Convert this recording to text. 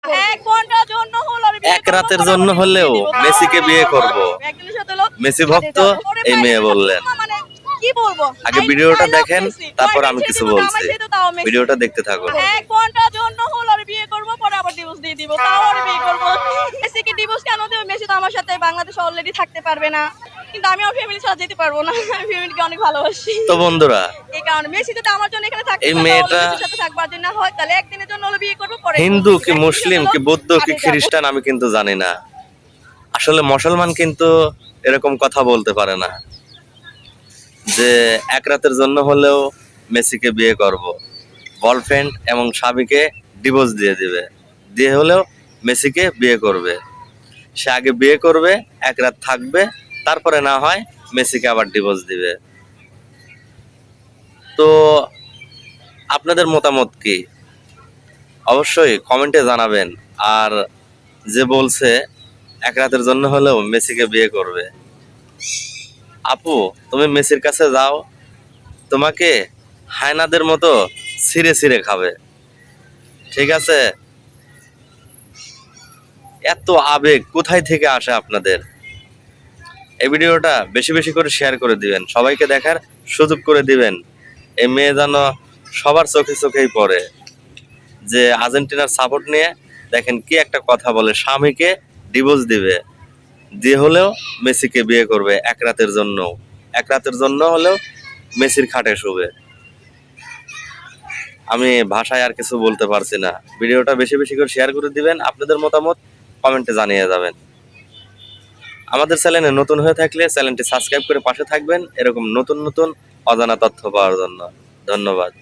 এক ঘন্টার জন্য হলো আমি বিয়ে এক করবো, রাতের পরে জন্য আবার হলেও বিয়ে দিব। মেসিকে বিয়ে করব। একজনের সাথে হলো মেসি ভক্ত ওরে এই ভাই, মেয়ে বললেন। মানে কি বলবো, আগে I ভিডিওটা love দেখেন, Messi। তারপর Boyfriend আমি ছেড়ে কিছু দিব, জামাই বলছি। ছেড়ে দিব, তাও মেসি। ভিডিওটা দেখতে থাকুন। এক ঘন্টার জন্য হলো আমি বিয়ে করবো, পরে আবার ডিভোর্স দিয়ে দিব, তাও আমি বিয়ে করবো। মেসিকে ডিভোর্স কেন দেবে? মেসি তো আমার সাথে বাংলাদেশে অলরেডি থাকতে পারবে না, কিন্তু আমি আমার ফ্যামিলি ছাড়া যেতে পারবো না। আমি ফ্যামিলিকে অনেক ভালোবাসি, তো বন্ধুরা, এই কারণে মেসি যদি আমার জন্য এখানে থাকতে এই পারে, তাহলে মেয়েটা মেসির সাথে থাকবো, আর যদি না হয় তাহলে একদিনের জন্য হলো বিয়ে করবো, পরে হিন্দু divorce কি দিব। একদিনের মুসলিম জন্য কি বৌদ্ধ কি ছাদে যাবো। খ্রিস্টান আমি কিন্তু জানি না। আসলে মুসলমান কিন্তু এরকম কথা বলতে পারে না যে এক রাতের জন্য হলেও মেসিকে বিয়ে করব। গার্লফ্রেন্ড এবং স্বামীকে ডিভোর্স দিয়ে দিবে, দিয়ে হলেও মেসিকে বিয়ে করবে। সে আগে বিয়ে করবে, এক রাত থাকবে, তারপরে না হয় মেসিকে আবার ডিভোর্স দিবে। তো আপনাদের মতামত কি? অবশ্যই কমেন্টে জানাবেন। আর যে বলছে এক রাতের জন্য হলেও মেসিকে বিয়ে করবে, আপু তুমি মেসির কাছে যাও, তোমাকে হায়নাদের মতো ছিঁড়ে ছিঁড়ে খাবে। ঠিক আছে? এত আবেগ কোথায় থেকে আসে আপনাদের? এই ভিডিওটা বেশি বেশি করে শেয়ার করে দিবেন, সবাইকে দেখার সুযোগ করে দিবেন। এই মেয়ে যেন সবার চোখে চোখেই পড়ে যে আর্জেন্টিনার সাপোর্ট নিয়ে দেখেন কি একটা কথা বলে, স্বামীকে ডিভোর্স দিবে, দিয়ে হলেও মেসিকে বিয়ে করবে এক রাতের জন্য। এক রাতের জন্য হলেও মেসির খাটে শুবে। আমি ভাষায় আর কিছু বলতে পারছি না। ভিডিওটা বেশি বেশি করে শেয়ার করে দিবেন, আপনাদের মতামত কমেন্টে জানিয়ে যাবেন। আমাদের চ্যানেলে নতুন হয়ে থাকলে চ্যানেলটি সাবস্ক্রাইব করে পাশে থাকবেন এরকম নতুন নতুন অজানা তথ্য পাওয়ার জন্য। ধন্যবাদ।